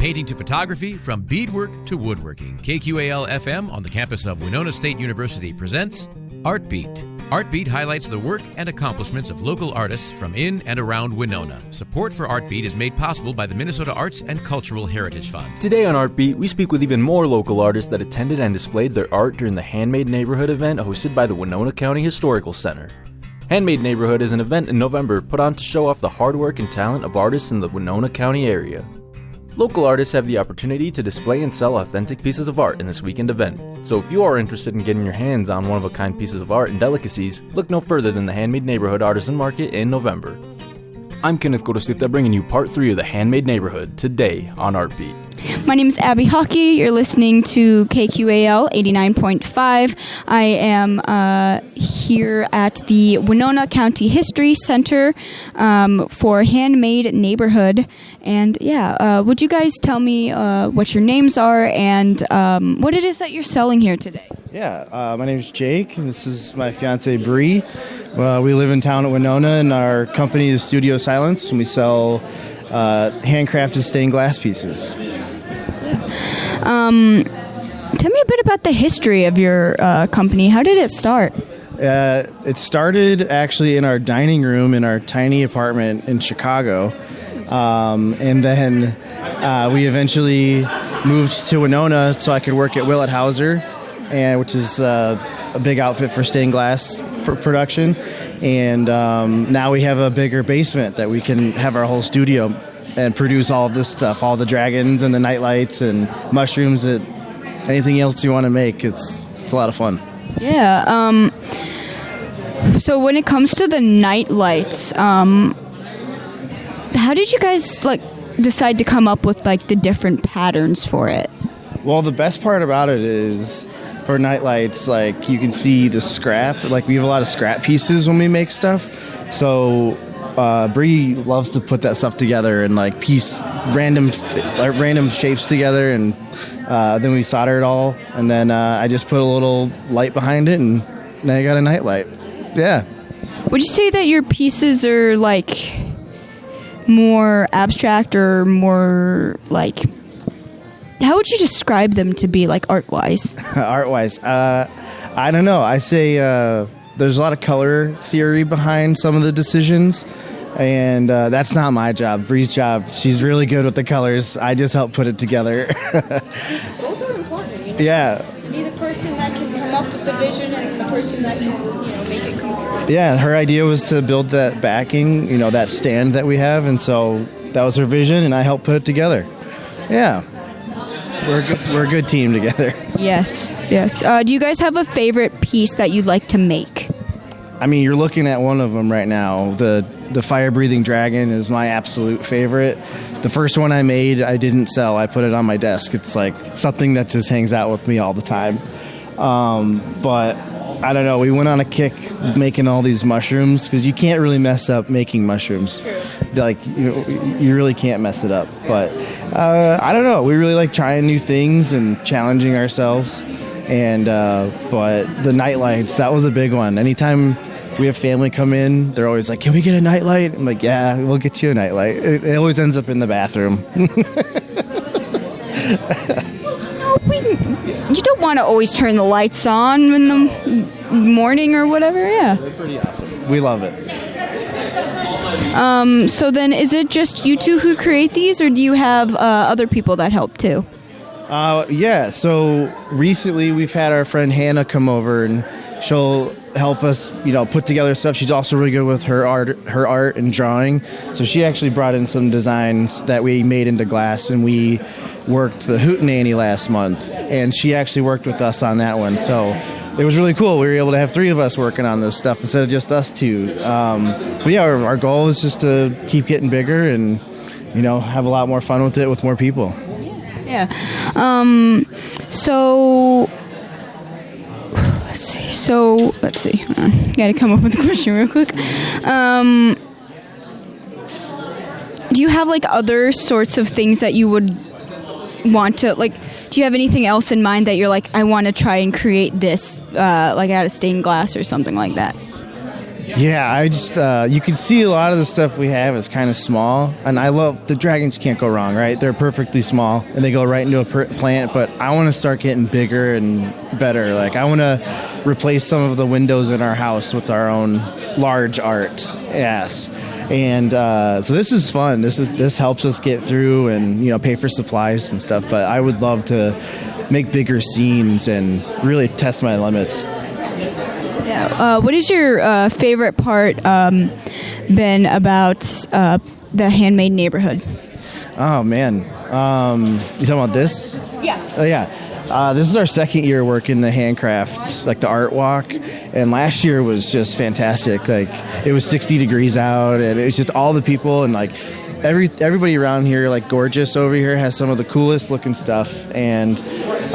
painting to photography, from beadwork to woodworking, KQAL FM on the campus of Winona State University presents Art Beat. Art Beat highlights the work and accomplishments of local artists from in and around Winona. Support for Art Beat is made possible by the Minnesota Arts and Cultural Heritage Fund. Today on Art Beat, we speak with even more local artists that attended and displayed their art during the Handmade neighborhood event hosted by the Winona County Historical Center. Handmade Neighborhood is an event in November put on to show off the hard work and talent of artists in the Winona County area. Local artists have the opportunity to display and sell authentic pieces of art in this weekend event. So if you are interested in getting your hands on one-of-a-kind pieces of art and delicacies, look no further than the Handmade Neighborhood Artisan Market in November. I'm Kenneth Gorostita, bringing you part 3 of the Handmade Neighborhood today on Art Beat. My name is Abby Hockey. You're listening to KQAL 89.5. I am here at the Winona County History Center for Handmade Neighborhood. And would you guys tell me what your names are and what it is that you're selling here today? Yeah, my name is Jake, and this is my fiancée, Bree. We live in town at Winona, and our company is Studio Silence, and we sell handcrafted stained glass pieces. Tell me a bit about the history of your company. How did it start? It started actually in our dining room in our tiny apartment in Chicago, and then we eventually moved to Winona so I could work at Willett Hauser, which is a big outfit for stained glass production. And now we have a bigger basement that we can have our whole studio and produce all of this stuff, all the dragons and the night lights and mushrooms, and anything else you want to make. It's a lot of fun. Yeah. So when it comes to the night lights, how did you guys decide to come up with the different patterns for it? Well, the best part about it is for night lights, you can see the scrap. We have a lot of scrap pieces when we make stuff. So Bree loves to put that stuff together and piece random shapes together, and then we solder it all, and then I just put a little light behind it, and now you got a night light. Yeah. Would you say that your pieces are more abstract or more how would you describe them to be art-wise? Art-wise, I don't know. I say there's a lot of color theory behind some of the decisions, and that's not my job. Bree's job. She's really good with the colors. I just help put it together. Both are important. Yeah. You need the person that can come up with the vision and the person that can, make it come true. Yeah, her idea was to build that backing, that stand that we have, and so that was her vision, and I helped put it together. Yeah. We're a good team together. Yes. Do you guys have a favorite piece that you'd like to make? I mean, you're looking at one of them right now. The fire-breathing dragon is my absolute favorite. The first one I made, I didn't sell. I put it on my desk. It's something that just hangs out with me all the time. But I don't know. We went on a kick making all these mushrooms because you can't really mess up making mushrooms. True. You really can't mess it up. But I don't know. We really like trying new things and challenging ourselves. And but the night lights, that was a big one. Anytime we have family come in, they're always like, "Can we get a night light?" I'm like, "Yeah, we'll get you a night light." It always ends up in the bathroom. You don't want to always turn the lights on in the morning or whatever. Yeah. They're pretty awesome. We love it. So then, is it just you two who create these, or do you have other people that help too? Yeah, so recently we've had our friend Hannah come over, and she'll help us, put together stuff. She's also really good with her art and drawing. So she actually brought in some designs that we made into glass, and we worked the Hootenanny last month, and she actually worked with us on that one. So it was really cool. We were able to have 3 of us working on this stuff instead of just us 2. But yeah, our goal is just to keep getting bigger and, have a lot more fun with it with more people. Yeah. So let's see. Got to come up with a question real quick. Do you have other sorts of things that you would want to do you have anything else in mind that you're I want to try and create this out of stained glass or something like that? Yeah, I just, you can see a lot of the stuff we have is kind of small, and I love, the dragons can't go wrong, right? They're perfectly small, and they go right into a plant, but I want to start getting bigger and better. Like, I want to replace some of the windows in our house with our own large art, yes. And so this is fun. This helps us get through and, you know, pay for supplies and stuff, but I would love to make bigger scenes and really test my limits. Yeah. What is your favorite part been about the Handmade neighborhood? Oh, man. You talking about this? Yeah. Oh, yeah. This is our second year working the handcraft, like the art walk. And last year was just fantastic. Like, it was 60 degrees out, and it was just all the people, and like everybody around here, like gorgeous over here, has some of the coolest looking stuff. And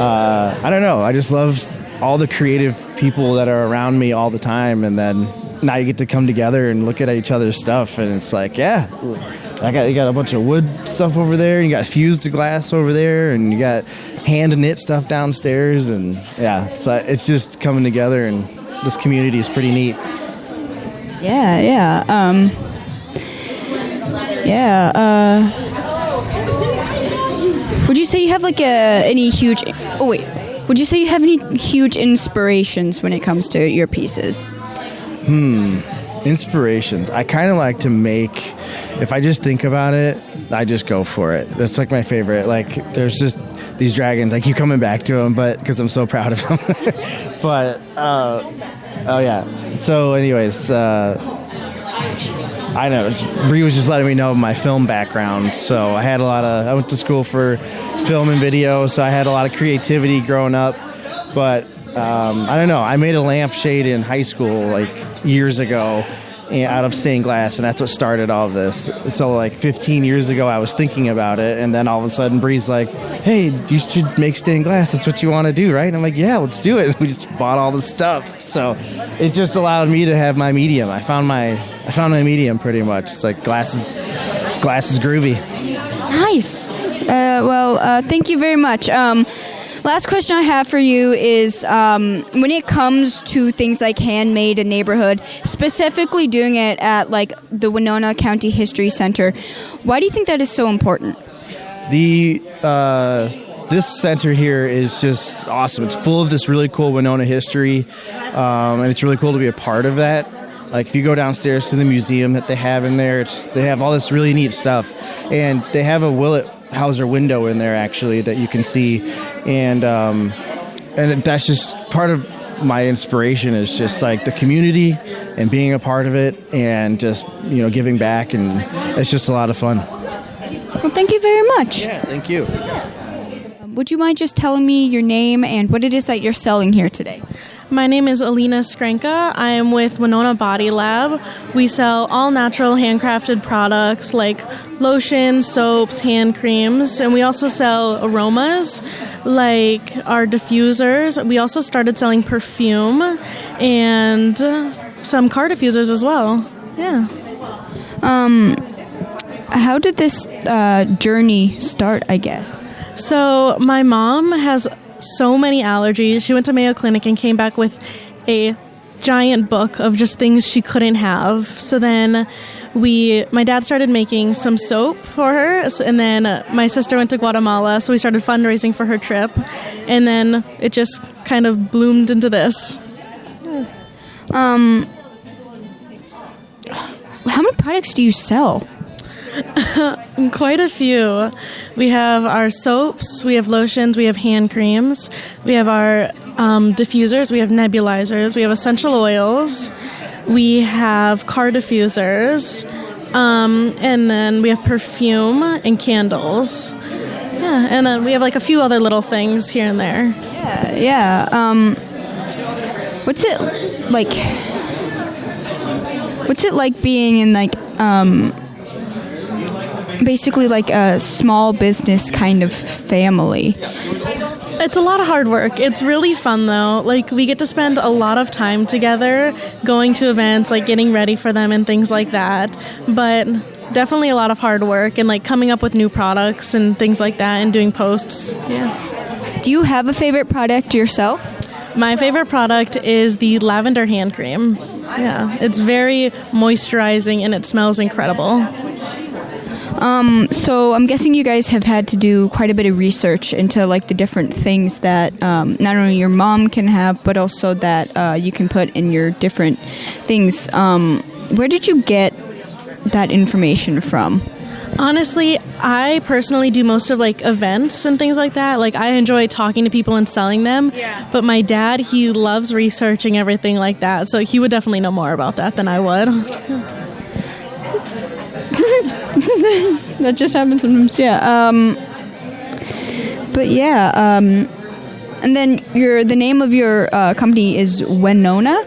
I don't know. I just love all the creative people that are around me all the time, and then now you get to come together and look at each other's stuff, and it's like, yeah, you got a bunch of wood stuff over there, and you got fused glass over there, and you got hand knit stuff downstairs, and yeah, so it's just coming together, and this community is pretty neat. Would you say you have like any huge? Oh wait. Would you say you have any huge inspirations when it comes to your pieces? Inspirations. I kind of like to make, if I just think about it, I just go for it. That's like my favorite. Like, there's just these dragons. I keep coming back to them, but because I'm so proud of them. But, oh yeah. So anyways, I know, Bree was just letting me know my film background. So I went to school for film and video, so I had a lot of creativity growing up. But I don't know, I made a lampshade in high school like years ago out of stained glass, and that's what started all of this. So like 15 years ago I was thinking about it, and then all of a sudden Bree's like, hey, you should make stained glass, that's what you want to do, right? And I'm like, yeah, let's do it. We just bought all the stuff. So it just allowed me to have my medium. I found my medium pretty much. It's like glass is groovy. Nice. Thank you very much. Last question I have for you is, when it comes to things like Handmade and neighborhood, specifically doing it at like the Winona County History Center, why do you think that is so important? This center here is just awesome. It's full of this really cool Winona history, and it's really cool to be a part of that. Like, if you go downstairs to the museum that they have in there, they have all this really neat stuff, and they have a Willett Hauser window in there actually that you can see, and that's just part of my inspiration, is just like the community and being a part of it, and just, you know, giving back, and it's just a lot of fun. Well, thank you very much. Yeah, thank you. Would you mind just telling me your name and what it is that you're selling here today? My name is Alina Skrenka. I am with Winona Body Lab. We sell all natural handcrafted products like lotions, soaps, hand creams, and we also sell aromas like our diffusers. We also started selling perfume and some car diffusers as well. Yeah. How did this journey start, I guess? So my mom has so many allergies. She went to Mayo Clinic and came back with a giant book of just things she couldn't have. So then my dad started making some soap for her, and then my sister went to Guatemala, so we started fundraising for her trip, and then it just kind of bloomed into this. How many products do you sell? Quite a few. We have our soaps, we have lotions, we have hand creams, we have our diffusers, we have nebulizers, we have essential oils, we have car diffusers, and then we have perfume and candles. Yeah, and then we have like a few other little things here and there. Yeah. What's it like being in like basically like a small business kind of family? It's a lot of hard work. It's really fun though. Like, we get to spend a lot of time together going to events, like getting ready for them and things like that. But definitely a lot of hard work and like coming up with new products and things like that and doing posts. Yeah. Do you have a favorite product yourself? My favorite product is the lavender hand cream. Yeah, it's very moisturizing and it smells incredible. So I'm guessing you guys have had to do quite a bit of research into like the different things that not only your mom can have, but also that you can put in your different things. Where did you get that information from? Honestly, I personally do most of like events and things like that. Like I enjoy talking to people and selling them. Yeah. But my dad, he loves researching everything like that. So he would definitely know more about that than I would. That just happens sometimes, yeah. But yeah, and then the name of your company is Winona.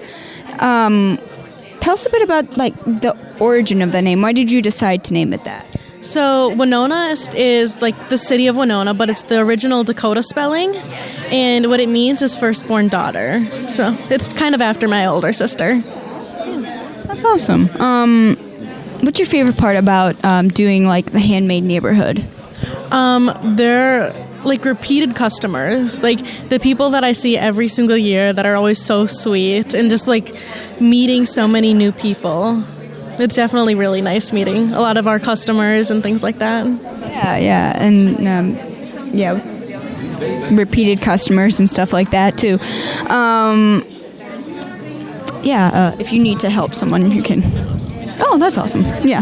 Tell us a bit about like the origin of the name. Why did you decide to name it that? So Winona is like the city of Winona, but it's the original Dakota spelling, and what it means is firstborn daughter. So it's kind of after my older sister. That's awesome. What's your favorite part about doing like the Handmade neighborhood? They're like repeated customers, like the people that I see every single year that are always so sweet, and just like meeting so many new people. It's definitely really nice meeting a lot of our customers and things like that. Yeah, and repeated customers and stuff like that too. If you need to help someone, you can. Oh, that's awesome. Yeah.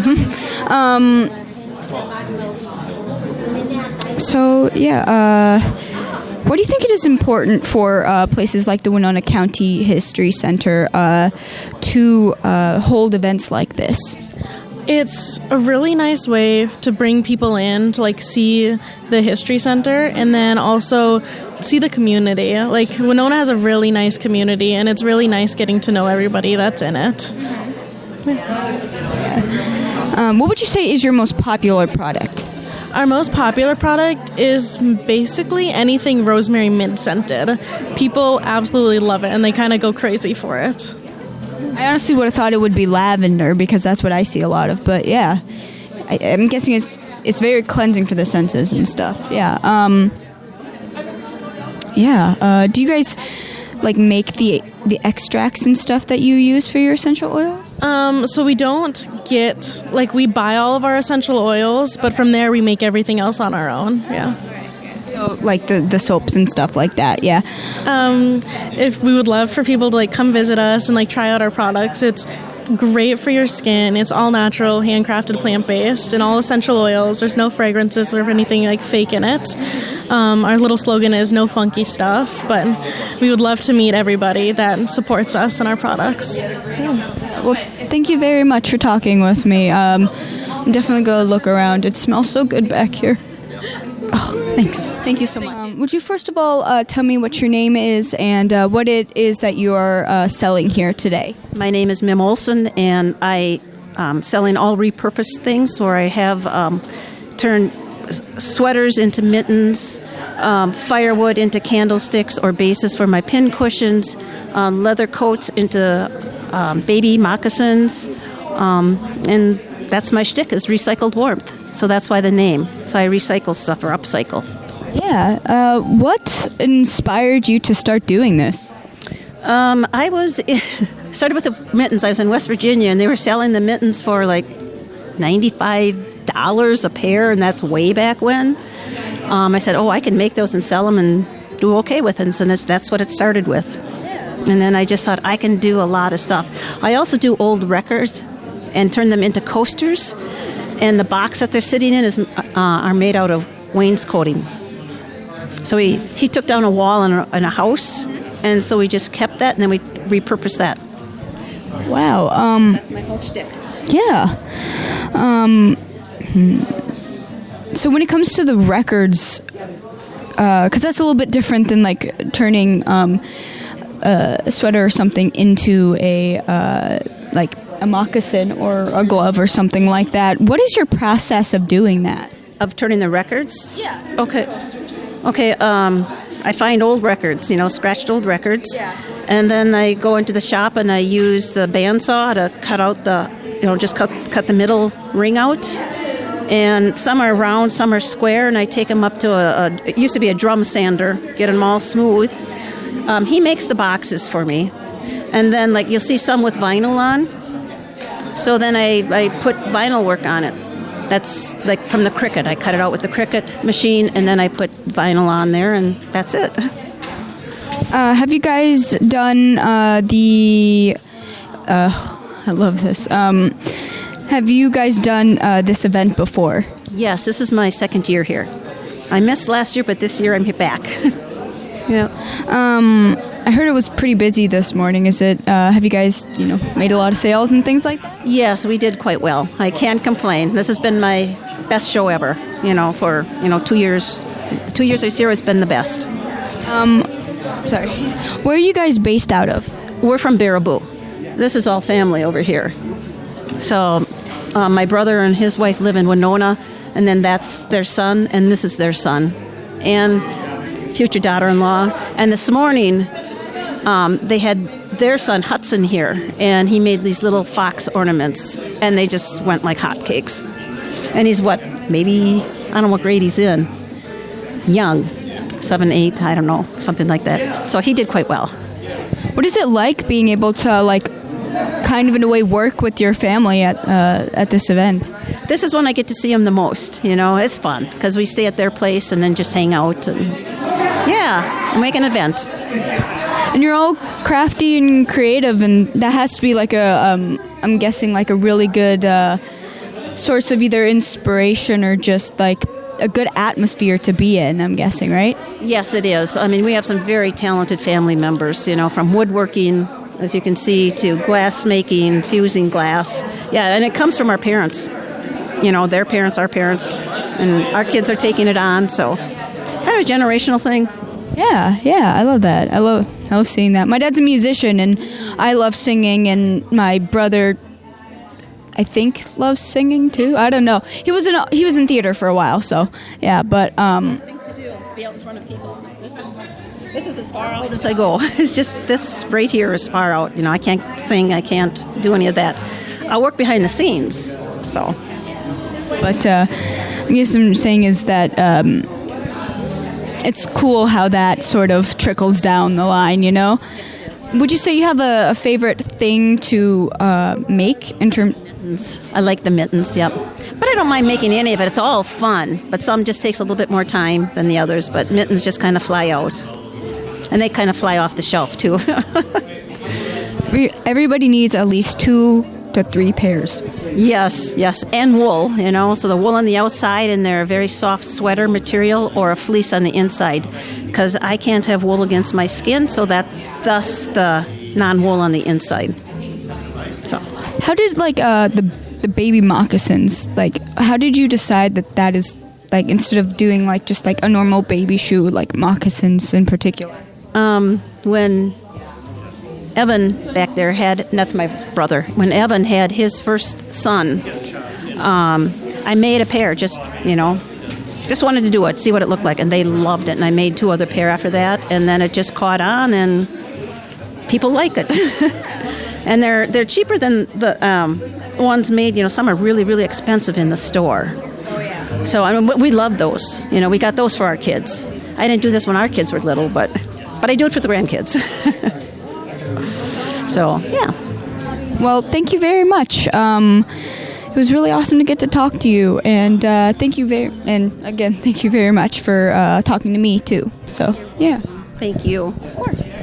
What do you think it is important for places like the Winona County History Center to hold events like this? It's a really nice way to bring people in to like see the History Center and then also see the community. Like Winona has a really nice community and it's really nice getting to know everybody that's in it. What would you say is your most popular product? Our most popular product is basically anything rosemary mint scented. People absolutely love it and they kind of go crazy for it. I honestly would have thought it would be lavender because that's what I see a lot of, but yeah. I'm guessing it's very cleansing for the senses and stuff. Yeah. Do you guys like make the extracts and stuff that you use for your essential oil? So we don't get, like, we buy all of our essential oils, but from there we make everything else on our own, yeah. So, like, the soaps and stuff like that, yeah. If we would love for people to, like, come visit us and, like, try out our products. It's great for your skin. It's all natural, handcrafted, plant-based, and all essential oils. There's no fragrances or anything, like, fake in it. Our little slogan is no funky stuff, but we would love to meet everybody that supports us and our products. Yeah. Well, thank you very much for talking with me. I'm definitely going to look around. It smells so good back here. Oh, thanks. Thank you so much. Would you first of all tell me what your name is and what it is that you are selling here today? My name is Mim Olson, and I'm selling all repurposed things where I have turned sweaters into mittens, firewood into candlesticks or bases for my pin cushions, leather coats into baby moccasins, and that's my shtick, is recycled warmth. So that's why the name. So I recycle stuff or upcycle. Yeah. What inspired you to start doing this? I started with the mittens. I was in West Virginia, and they were selling the mittens for like $95 a pair, and that's way back when. I said, I can make those and sell them and do okay with it. And so that's what it started with. And then I just thought I can do a lot of stuff. I also do old records and turn them into coasters. And the box that they're sitting in are made out of wainscoting. So he took down a wall in a house, and so we just kept that, and then we repurposed that. Wow. That's my whole shtick. Yeah. So when it comes to the records, because that's a little bit different than like turning a sweater or something into a moccasin or a glove or something like that. What is your process of doing that? Of turning the records? Yeah. Okay. Okay. I find old records, scratched old records. Yeah. And then I go into the shop and I use the bandsaw to cut out just cut the middle ring out. And some are round, some are square, and I take them up to it used to be a drum sander, get them all smooth. He makes the boxes for me. And then like you'll see some with vinyl on. So then I put vinyl work on it. That's like from the Cricut. I cut it out with the Cricut machine, and then I put vinyl on there, and that's it. Have you guys done I love this. Have you guys done this event before? Yes, this is my second year here. I missed last year, but this year I'm back. Yeah. I heard it was pretty busy this morning. Is it? Have you guys, made a lot of sales and things like that? Yes, we did quite well. I can't complain. This has been my best show ever. For 2 years. 2 years this year has been the best. Sorry. Where are you guys based out of? We're from Baraboo. This is all family over here. So my brother and his wife live in Winona, and then that's their son, and this is their son, and future daughter-in-law. And this morning, they had their son Hudson here, and he made these little fox ornaments, and they just went like hotcakes. And he's maybe, I don't know what grade he's in. Young, 7, 8, I don't know, something like that. So he did quite well. What is it like being able to kind of in a way work with your family at this event? This is when I get to see them the most. It's fun because we stay at their place and then just hang out and make an event. And you're all crafty and creative, and that has to be I'm guessing a really good source of either inspiration or just a good atmosphere to be in, I'm guessing, right? Yes, it is. I mean, we have some very talented family members, from woodworking, as you can see, to glass making, fusing glass. Yeah, and it comes from our parents. Their parents, our parents, and our kids are taking it on, so kind of a generational thing. Yeah, I love that. I love seeing that. My dad's a musician, and I love singing, and my brother, I think, loves singing too. I don't know. He was in theater for a while, so yeah. But thing to do, be out in front of people. This is as far out as I go. It's just this right here is far out. I can't sing. I can't do any of that. I work behind the scenes, so. But I guess what I'm saying is that it's cool how that sort of trickles down the line, Would you say you have a favorite thing to make in terms? I like the mittens, yep. But I don't mind making any of it. It's all fun. But some just takes a little bit more time than the others. But mittens just kind of fly out. And they kind of fly off the shelf, too. Everybody needs at least 2 to 3 pairs. Yes. And wool, So the wool on the outside and they're a very soft sweater material or a fleece on the inside. Because I can't have wool against my skin, so thus the non-wool on the inside. So. How did the baby moccasins, how did you decide that is instead of doing just a normal baby shoe, moccasins in particular? When Evan back there that's my brother, when Evan had his first son, I made a pair, just wanted to do it, see what it looked like, and they loved it, and I made 2 other pair after that, and then it just caught on, and people like it. And they're cheaper than the ones made, some are really, really expensive in the store. Oh, yeah. So, we love those. We got those for our kids. I didn't do this when our kids were little, but I do it for the grandkids. So, yeah. Well, thank you very much. It was really awesome to get to talk to you, and thank you very much for talking to me, too. So, yeah. Thank you. Of course.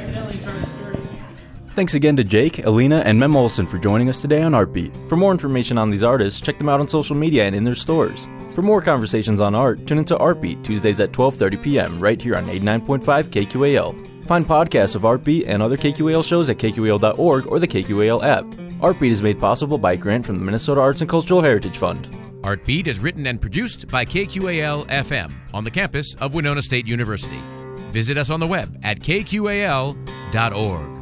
Thanks again to Jake, Alina, and Mem Olson for joining us today on Artbeat. For more information on these artists, check them out on social media and in their stores. For more conversations on art, tune into Artbeat Tuesdays at 12:30 p.m. right here on 89.5 KQAL. Find podcasts of Artbeat and other KQAL shows at kqal.org or the KQAL app. Artbeat is made possible by a grant from the Minnesota Arts and Cultural Heritage Fund. Artbeat is written and produced by KQAL-FM on the campus of Winona State University. Visit us on the web at kqal.org.